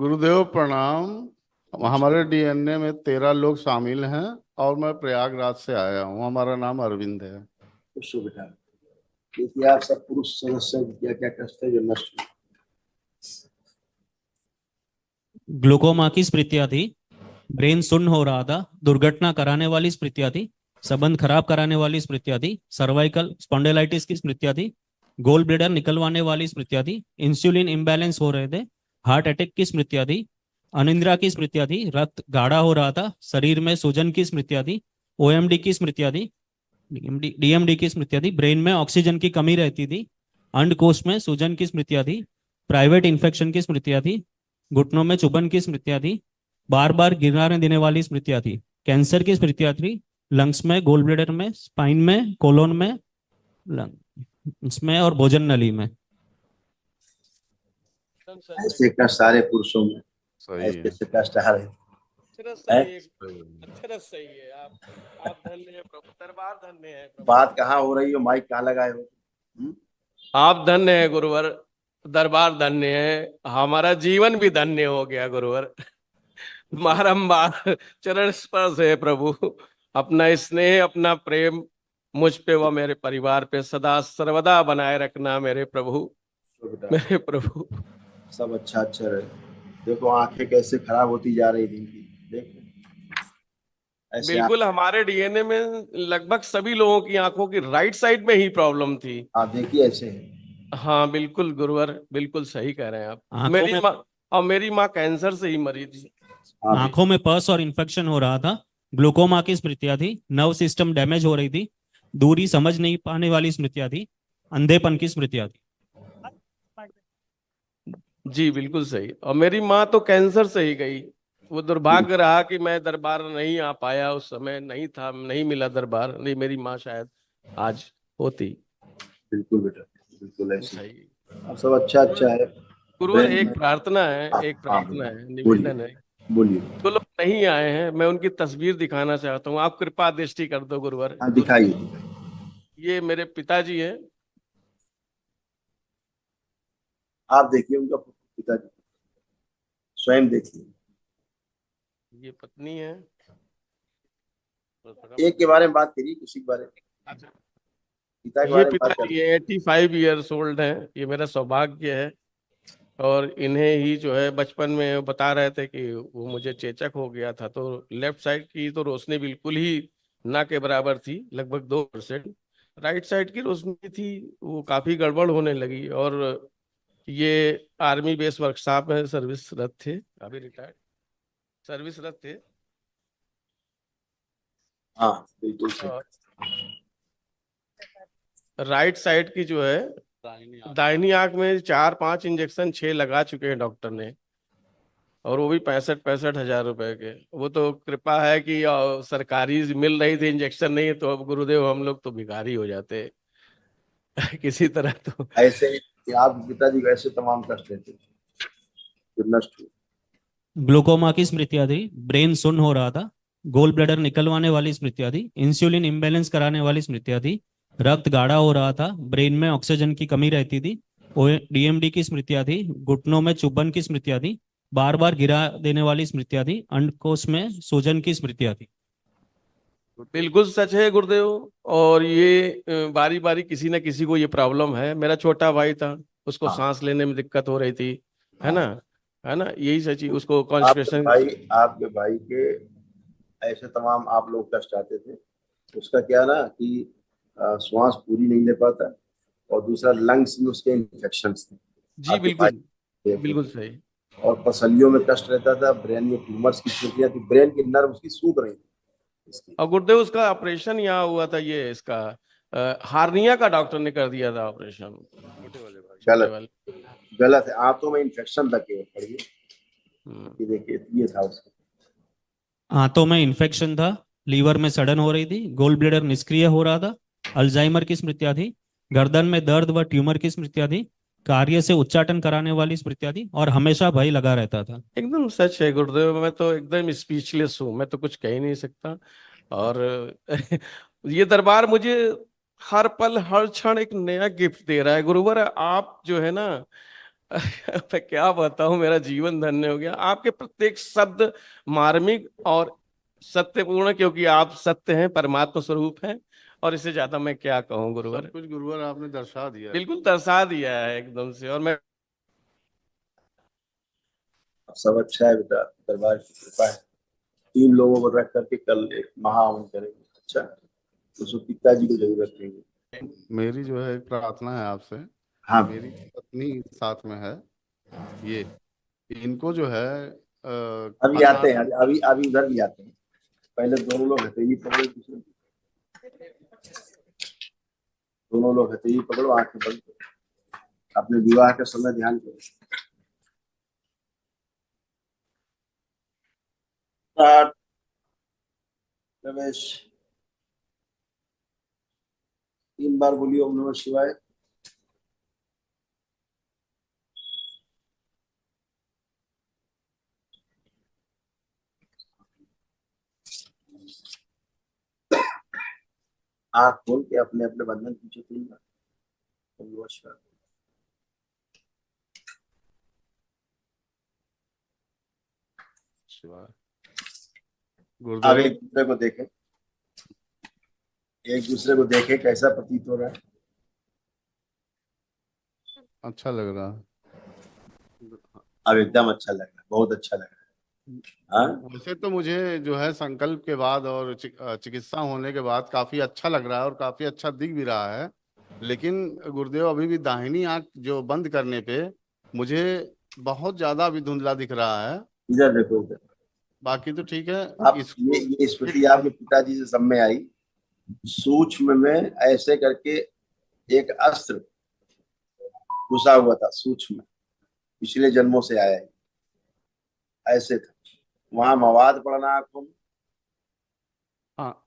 गुरुदेव प्रणाम। हमारे डीएनए में 13 लोग शामिल हैं और मैं प्रयागराज से आया हूँ। हमारा नाम अरविंद है। खुश हो बेटा। देखिए आप सब पुरुष सदस्य क्या क्या कष्ट है जो नष्ट हुए। ग्लूकोमा की स्मृतियां थी। ब्रेन सुन्न हो रहा था। दुर्घटना कराने वाली स्मृतियां थी। संबंध खराब कराने वाली स्मृतियां थी। सर्वाइकल स्पॉन्डिलाइटिस की स्मृतियां थी। गोल ब्लेडर निकलवाने वाली स्मृतियां थी। इंसुलिन इम्बैलेंस हो रहे थे। हार्ट अटैक की स्मृतियां थी। अनिद्रा की स्मृतियां थी। रक्त गाढ़ा हो रहा था। शरीर में सूजन की स्मृतियां थी। ओएमडी की स्मृतियां थी। डीएमडी की स्मृतियां थी। ब्रेन में ऑक्सीजन की कमी रहती थी। अंडकोश में सूजन की स्मृतियां थी। प्राइवेट इन्फेक्शन की स्मृतियां थी। घुटनों में चुभन की स्मृतियां थी। बार बार गिराने देने वाली स्मृतियां थी। कैंसर की स्मृतियां थी। लंग्स में, गोल ब्लेडर में, स्पाइन में, कोलोन में, लंग्स में और भोजन नली में। ऐसे कष्ट सारे पुरुषों में सही है। ऐसे कष्ट आ रहे हैं। सही है। आप धन्य है प्रभु, दरबार धन्य है प्रभु। बात कहाँ हो रही हो, माइक कहाँ लगाए हो? आप धन्य है गुरुवर, दरबार धन्य है। हमारा जीवन भी धन्य हो गया गुरुवर। बारंबार चरण स्पर्श है प्रभु। अपना स्नेह, अपना प्रेम मुझ पे व मेरे परिवार पे सदा सर्वदा बनाए रखना मेरे प्रभु, मेरे प्रभु। सब अच्छा अच्छा रहे। देखो आंखें कैसे खराब होती जा रही थी इनकी। देखो ऐसे बिल्कुल, हमारे डीएनए में लगभग सभी लोगों की आंखों की राइट साइड में ही प्रॉब्लम थी। आप देखिए ऐसे है। हाँ बिल्कुल गुरुवर, बिल्कुल सही कह रहे हैं आप। आंखों में मेरी माँ कैंसर से ही मरी थी। आंखों में पस और इन्फेक्शन हो रहा था। ग्लूकोमा की स्मृतियां थी। नर्व सिस्टम डैमेज हो रही थी। दूरी समझ नहीं पाने वाली स्मृतियां थी। अंधेपन की स्मृतियां थी। जी बिल्कुल सही। और मेरी माँ तो कैंसर से ही गई। वो दुर्भाग्य रहा कि मैं दरबार नहीं आ पाया, उस समय नहीं था, नहीं मिला दरबार, नहीं मेरी माँ शायद आज होती। बिल्कुल बेटा, बिल्कुल ऐसे सही। अब सब अच्छा अच्छा है। गुरुवर एक प्रार्थना है, एक हाँ प्रार्थना है, बोलिए निवेदन है। बोलिए। जो लोग नहीं आए हैं, मैं उनकी तस्वीर दिखाना चाहता हूँ, आप कृपा दृष्टि कर दो गुरुवर। हाँ दिखाइए। ये मेरे पिताजी हैं। आप देखिए उनका पिताजी, स्वयं देखिए। ये पत्नी है। एक के बारे में बात करिए, किसी के बारे में, अच्छा, पिता के ये बारे में बात पिताजी करिए। 85 ईयर्स ओल्ड हैं। ये मेरा सौभाग्य है। और इन्हें ही जो है बचपन में बता रहे थे कि वो मुझे चेचक हो गया था, तो लेफ्ट साइड की तो रोशनी बिल्कुल ही ना के बराबर थी, लगभग 2%। राइट साइड की रोशनी थी, वो काफी गड़बड़ होने लगी। और ये आर्मी बेस वर्कशॉप में सर्विसरत थे, अभी रिटायर्ड सर्विसरत थे। हाँ बिल्कुल सही। और राइट साइड की जो है दाहिनी आंख में 4-5 इंजेक्शन 6 लगा चुके हैं डॉक्टर ने, और वो भी 65-65 हजार रुपए के। वो तो कृपा है कि सरकारी मिल रही थी इंजेक्शन, नहीं तो अब गुरुदेव हम लोग तो भिखारी हो जाते किसी तरह तो। ऐसे कि आप पिताजी को ऐसे तमाम कष्ट देते जो नष्ट हुए। ग्लूकोमा की स्मृतियां थी। ब्रेन सुन्न हो रहा था। गोल ब्लेडर निकलवाने वाली स्मृतियां थी। इंसुलिन इम्बैलेंस कराने वाली स्मृतियां थी। रक्त गाढ़ा हो रहा था। ब्रेन में ऑक्सीजन की कमी रहती थी। डीएमडी की स्मृतियां थी। घुटनों में चुभन की स्मृतियां थी। बार बार गिरा देने वाली स्मृतियां थी। अंडकोश में सूजन की स्मृतियां थी। बिल्कुल सच है गुरुदेव। और ये बारी बारी किसी न किसी को ये प्रॉब्लम है। मेरा छोटा भाई था, उसको हाँ सांस लेने में दिक्कत हो रही थी, है हाँ। ना, है ना, यही सच ही उसको कॉन्स्टिपेशन। आपके भाई के ऐसे तमाम आप लोग कष्ट आते थे। उसका क्या ना कि श्वास पूरी नहीं ले पाता, और दूसरा लंग्स में उसके इन्फेक्शन थे। जी आपके भाई बिल्कुल, बिल्कुल सही। और पसलियों में कष्ट रहता था। ब्रेन में ट्यूमर्स की स्थितियां थी, ब्रेन की नर्व उसकी सूख रही थी इसकी। और गुरुदेव उसका ऑपरेशन यहाँ हुआ था, ये इसका हार्निया का डॉक्टर ने कर दिया था ऑपरेशन, छोटे गलत, वाले। गलत है। आंतों में इन्फेक्शन था केवल। पढ़िए हम्म। कि देखिए ये था उसका। आंतों में इन्फेक्शन था। लीवर में सड़न हो रही थी। गोल ब्लेडर निष्क्रिय हो रहा था। अल्जाइमर की स्मृतियां थी। गर्दन में दर्द व ट्यूमर की स्मृतियां थी। कार्य से उच्चाटन कराने वाली स्मृतियां थी। और हमेशा भय लगा रहता था। एकदम सच है गुरुदेव, मैं तो एकदम स्पीचलेस हूँ, मैं तो कुछ कह ही नहीं सकता। और ये दरबार मुझे हर पल हर क्षण एक नया गिफ्ट दे रहा है गुरुवर। आप जो है ना, मैं क्या बताऊं, मेरा जीवन धन्य हो गया। आपके प्रत्येक शब्द मार्मिक और सत्यपूर्ण, क्योंकि आप सत्य हैं, परमात्मा स्वरूप हैं। और इससे ज्यादा मैं क्या कहूँ गुरुवर। सब कुछ गुरुवर आपने दर्शा दिया। बिल्कुल दर्शा दिया है एकदम से। और मैं सब अच्छा है बेटा, दरबार की कृपा है। 3 लोगों को रख करके कल एक महाहवन करेंगे। अच्छा, उसको पिताजी को जरूर रखेंगे। मेरी जो है एक प्रार्थना है आपसे। हाँ, मेरी पत्नी साथ में है। ये इनको जो है अभी खाना। आते हैं, अभी अभी उधर भी आते हैं। पहले दोनों लोग हथेली पकड़ो, दूसरे दोनों लोग हथेली पकड़ो, आंखें बंद करो, अपने विवाह के समय ध्यान करो। स्टार्ट। प्रवेश। 3 बार बोलिए ओम नमः शिवाय। आंख खोल के अपने अपने बंधन पीछे 3 बार ओम नमः शिवाय। शिवाय। अब गुरुदेव एक दूसरे को देखें, एक दूसरे को देखें, कैसा प्रतीत हो रहा है? अच्छा लग रहा है। अब एकदम अच्छा लग रहा है, बहुत अच्छा लग रहा है। हाँ, वैसे तो मुझे जो है संकल्प के बाद और चिकित्सा होने के बाद काफी अच्छा लग रहा है और काफी अच्छा दिख भी रहा है। लेकिन गुरुदेव अभी भी दाहिनी आंख जो बंद करने पे मुझे बहुत ज्यादा अभी धुंधला दिख रहा है। इधर देखो, इधर। बाकी तो ठीक है। आप इसको ये स्मृति आपके पिताजी से सब में आई। सूक्ष्म में ऐसे करके एक अस्त्र घुसा हुआ था, सूक्ष्म में, पिछले जन्मों से आया है, ऐसे था। वहां मवाद पड़ना आंखों में। हाँ।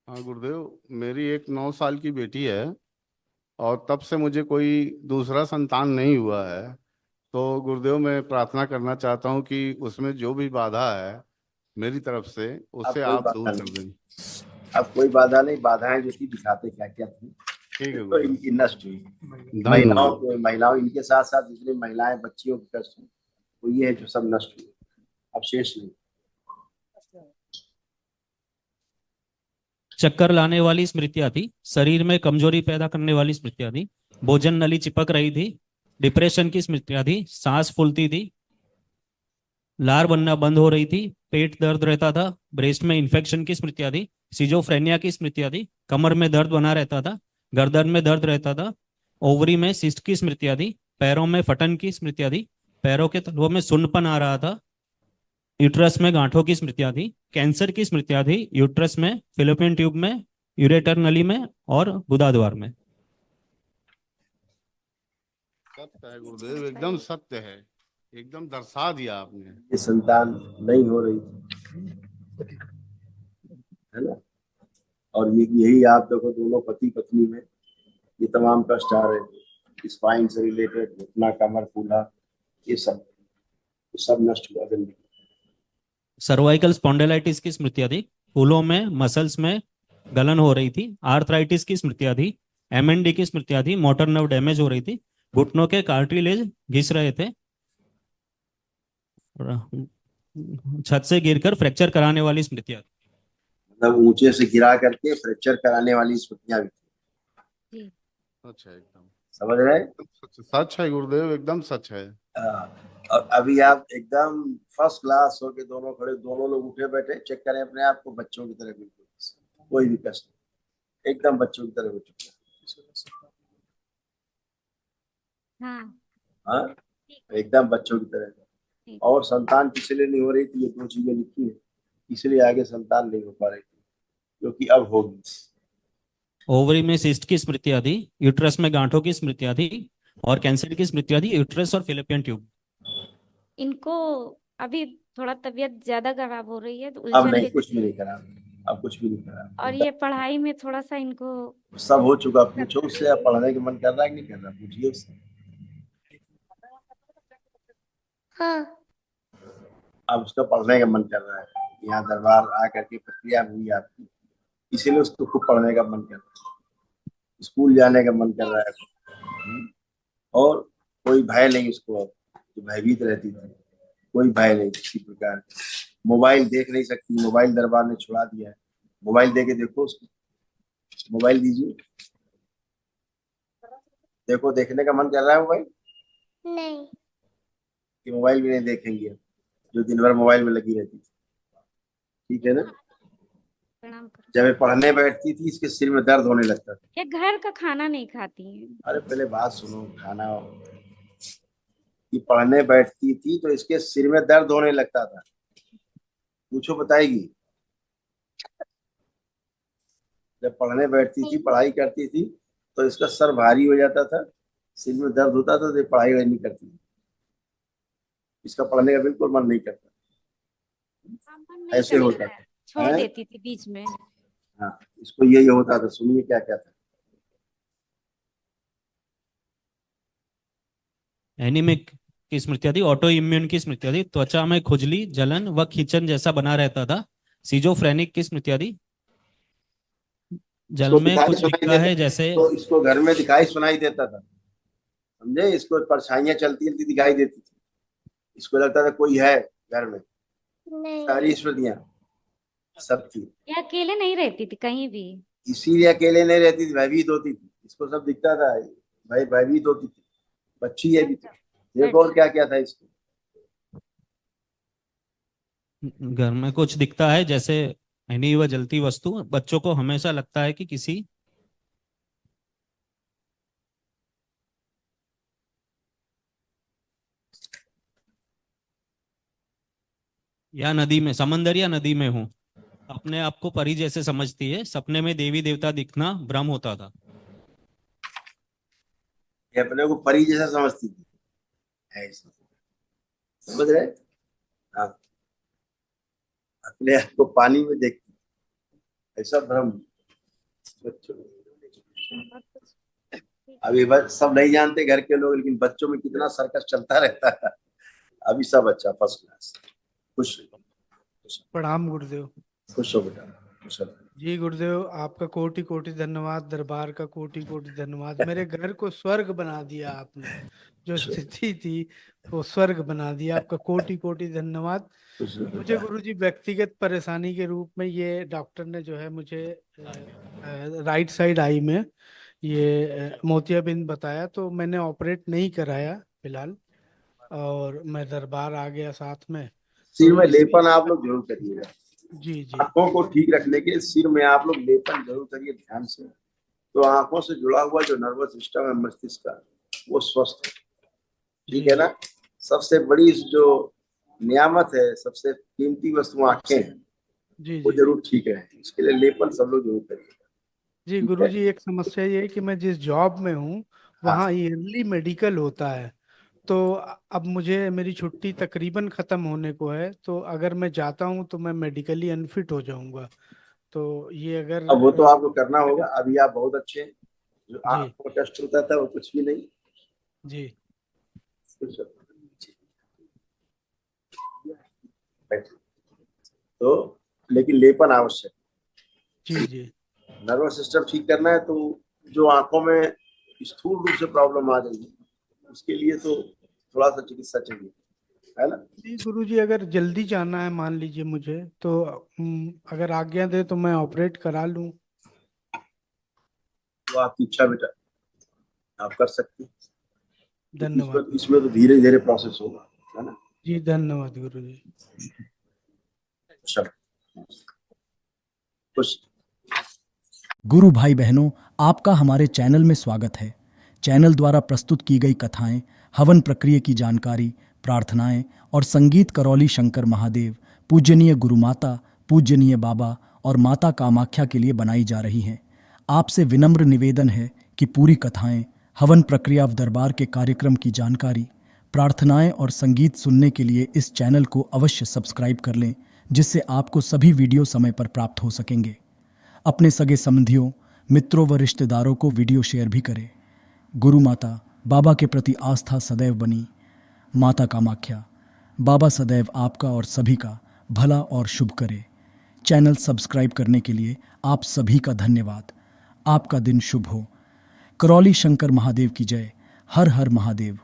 हाँ गुरुदेव, मेरी एक 9 साल की बेटी है और तब से मुझे कोई दूसरा संतान नहीं हुआ है। तो गुरुदेव मैं प्रार्थना करना चाहता हूँ कि उसमें जो भी बाधा है मेरी तरफ से अब उसे कोई आप बाधा दूर कर नहीं, दें। अब कोई बाधा नहीं। बाधाएं जो थी दिखाते क्या क्या थी, ठीक है तो गुरुदेव। इनकी नष्ट हुई। महिलाओं धन्यवाद। के महिलाओं इनके साथ साथ जितनी महिलाएं बच्चियों की कष्ट हुई, वो ये है जो सब नष्ट हुई। अब शेष नहीं। चक्कर लाने वाली स्मृतियां थी, शरीर में कमजोरी पैदा करने वाली स्मृतियां थी, भोजन नली चिपक रही थी, डिप्रेशन की स्मृतियां थी, सांस फूलती थी, लार बनना बंद हो रही थी, पेट दर्द रहता था, ब्रेस्ट में इन्फेक्शन की स्मृतियां थी, सिजोफ्रेनिया की स्मृतियां थी, कमर में दर्द बना रहता था, गर्दन में दर्द रहता था, ओवरी में सिस्ट की स्मृतियां थी, पैरों में फटन की स्मृतियां थी, पैरों के तलवों में सुन्नपन आ रहा था, यूट्रस में गांठों की स्मृतियां थी, कैंसर की स्मृतियां थी, यूट्रस में, फिलोपियन ट्यूब में, यूरेटर नली में और गुदाद्वार में। सत्य है गुरुदेव, एकदम सत्य है। एकदम दर्शा दिया आपने। ये संतान नहीं हो रही थी, है ना? और ये यही आप देखो, दोनों पति पत्नी में ये तमाम कष्ट आ रहे थे, स्पाइन से रिलेटेड, घुटना, कमर, कूल्हा, ये सब नष्ट हुआ जल्दी। सर्वाइकल स्पॉन्डिलाइटिस की स्मृतियां थी, फूलों में मसल्स में गलन हो रही थी, आर्थराइटिस की स्मृतियां थी, एमएनडी की स्मृतियां थी, मोटर नर्व डैमेज हो रही थी, घुटनों के कार्टिलेज घिस रहे थे, छत से गिरकर फ्रैक्चर कराने वाली स्मृतियां थी। मतलब ऊंचे से गिरा करके फ्रैक्चर कराने वाली स्मृतियां भी थी। सच है एकदम। समझ रहे हैं? सच सच है गुरुदेव, एकदम सच है। और अभी आप एकदम फर्स्ट क्लास होके दोनों खड़े, दोनों लोग उठे बैठे, चेक करें अपने आप को, बच्चों की तरह बिल्कुल, कोई भी कष्ट नहीं, एकदम बच्चों की तरह हो चुके हाँ। हैं। हाँ, एकदम बच्चों की तरह। और संतान किसलिए नहीं हो रही थी, ये 2 चीजें लिखी है, इसलिए आगे संतान नहीं हो पा रही थी, क्योंकि अब होगी। ओवरी में सिस्ट की स्मृतियां थी, यूट्रस में गांठों की स्मृतियां थी और कैंसर की स्मृतियां थी, यूट्रस और फिलिपियन ट्यूब। इनको अभी थोड़ा तबीयत ज्यादा खराब हो रही है, तो अब उलझन नहीं, भी। कुछ भी नहीं करा, अब कुछ भी नहीं करा, और ये पढ़ाई में थोड़ा सा इनको। सब हो चुका। पूछो उससे, अब पढ़ने का मन कर रहा है कि नहीं कर रहा, पूछिए उससे। हाँ। अब उसका पढ़ने का मन कर रहा है, यहाँ दरबार आकर के प्रक्रिया हुई आपकी, इसीलिए उसको खूब पढ़ने का मन कर रहा है, स्कूल जाने का मन कर रहा है। और कोई भय नहीं उसको, अब जो भयभीत रहती थी, कोई भय नहीं किसी प्रकार का। मोबाइल देख नहीं सकती, मोबाइल दरबार ने छुड़ा दिया है। मोबाइल दे के देखो उसको, मोबाइल दीजिए, देखो, देखने का मन कर रहा है मोबाइल? नहीं। कि मोबाइल भी नहीं देखेंगे, जो दिन भर मोबाइल में लगी रहती थी। ठीक है ना? प्रणाम करो। जब ये पढ़ने बैठती थी इसके सिर में दर्द होने लगता था। ये घर का खाना नहीं खाती है। अरे पहले बात सुनो, खाना, ये पढ़ने बैठती थी तो इसके सिर में दर्द होने लगता था। पूछो, बताएगी? जब पढ़ने बैठती थी, पढ़ाई करती थी, तो इसका सर भारी हो जाता था, सिर में दर्द होता था, तो ये पढ़ाई नहीं करती थी। इसका पढ़ने का बिल्कुल मन नहीं करता, मन नहीं ऐसे होता करता है, छोड़ है। देती थी बीच में। हाँ, इसको यही होता था। सुनिए क्या क्या था। एनीमिक की स्मृतियां थी, ऑटो इम्यून की स्मृतियां थी, त्वचा में खुजली, जलन व खींचन जैसा बना रहता था। सीजोफ्रेनिक की स्मृतियां थी, जल इसको में दिखाई कुछ सुनाई दिखता है देता, जैसे। तो इसको घर में दिखाई सुनाई देता था, समझे? इसको परछाइयां चलती चलती दिखाई देती थी, इसको लगता था कोई है घर में। नहीं। सारी स्मृतियां सब थी। ये अकेले नहीं रहती थी कहीं भी। इसीलिए अकेले नहीं रहती थी, भयभीत होती थी, इसको सब दिखता था, भाई भयभीत होती थी। बच्ची है भी तो, देखो और क्या क्या था इसको। घर में कुछ दिखता है जैसे यानी वह जलती वस्तु, बच्चों को हमेशा लगता है कि किसी या नदी में, समंदर या नदी में हूँ। अपने आप को परी जैसे समझती है, सपने में देवी देवता दिखना भ्रम होता था। ये अपने को परी जैसा समझती थी, ऐसा, समझ रहे? हाँ, अपने आप को पानी में देखती, ऐसा भ्रम। अभी बस सब नहीं जानते घर के लोग, लेकिन बच्चों में कितना सर्कस चलता रहता है। अभी सब अच्छा, फर्स्ट क्लास। खुश रहो, प्रणाम गुरुदेव। खुश हो बेटा, खुश हो। जी गुरुदेव, आपका कोटि कोटि धन्यवाद, दरबार का कोटि कोटि धन्यवाद। मेरे घर को स्वर्ग बना दिया आपने, जो स्थिति थी वो स्वर्ग बना दिया। आपका कोटि कोटि धन्यवाद। खुश हो मुझे बेटा। गुरुजी व्यक्तिगत परेशानी के रूप में ये डॉक्टर ने जो है मुझे राइट साइड आई में ये मोतियाबिंद बताया, तो मैंने ऑपरेट नहीं कराया फिलहाल, और मैं दरबार आ गया साथ में। सिर तो में इसकी लेपन आप लोग जरूर करिएगा। जी जी आंखों को ठीक रखने के सिर में आप लोग लेपन जरूर करिए ध्यान से। तो आंखों से जुड़ा हुआ जो नर्वस सिस्टम है मस्तिष्क का, वो स्वस्थ है। ठीक जी है ना? सबसे बड़ी जो नियामत है, सबसे कीमती वस्तु आंखें हैं, जी वो जी जरूर ठीक है। इसके लिए लेपन सब लोग जरूर करिएगा। जी। ठीक गुरुजी, है? एक समस्या ये है कि मैं जिस जॉब में हूँ हाँ, वहाँ ईयरली मेडिकल होता है। तो अब मुझे मेरी छुट्टी तकरीबन खत्म होने को है, तो अगर मैं जाता हूँ तो मैं मेडिकली अनफिट हो जाऊंगा। तो ये अगर अब वो तो आपको करना होगा। अभी आप बहुत अच्छे हैं। जो जी आंखों का टेस्ट होता था वो कुछ भी नहीं। जी तो लेकिन लेपन आवश्यक। जी जी नर्वस सिस्टम ठीक करना है तो जो आंखों में स्थूल रूप से प्रॉब्लम आ रही है, उसके लिए तो थोड़ा सा चिकित्सा चाहिए, है ना? जी। गुरुजी, अगर जल्दी जाना है मान लीजिए मुझे, तो अगर आज्ञा दे तो मैं ऑपरेट करा लूँ। तो आपकी इच्छा बेटा, आप कर सकते हैं। क्योंकि धन्यवाद इसमें तो धीरे धीरे प्रोसेस होगा, है ना? जी। धन्यवाद गुरुजी। चलो, खुश। गुरु भाई बहनों, आपका हमारे चैनल में स्वागत है। चैनल द्वारा प्रस्तुत की गई कथाएं, हवन प्रक्रिया की जानकारी, प्रार्थनाएं और संगीत करौली शंकर महादेव, पूजनीय गुरु माता, पूजनीय बाबा और माता कामाख्या के लिए बनाई जा रही हैं। आपसे विनम्र निवेदन है कि पूरी कथाएं, हवन प्रक्रिया व दरबार के कार्यक्रम की जानकारी, प्रार्थनाएं और संगीत सुनने के लिए इस चैनल को अवश्य सब्सक्राइब कर लें, जिससे आपको सभी वीडियो समय पर प्राप्त हो सकेंगे। अपने सगे संबंधियों, मित्रों व रिश्तेदारों को वीडियो शेयर भी करें। गुरु माता, बाबा के प्रति आस्था सदैव बनी। माता कामाख्या, बाबा सदैव आपका और सभी का भला और शुभ करे। चैनल सब्सक्राइब करने के लिए आप सभी का धन्यवाद। आपका दिन शुभ हो। करौली शंकर महादेव की जय। हर हर महादेव।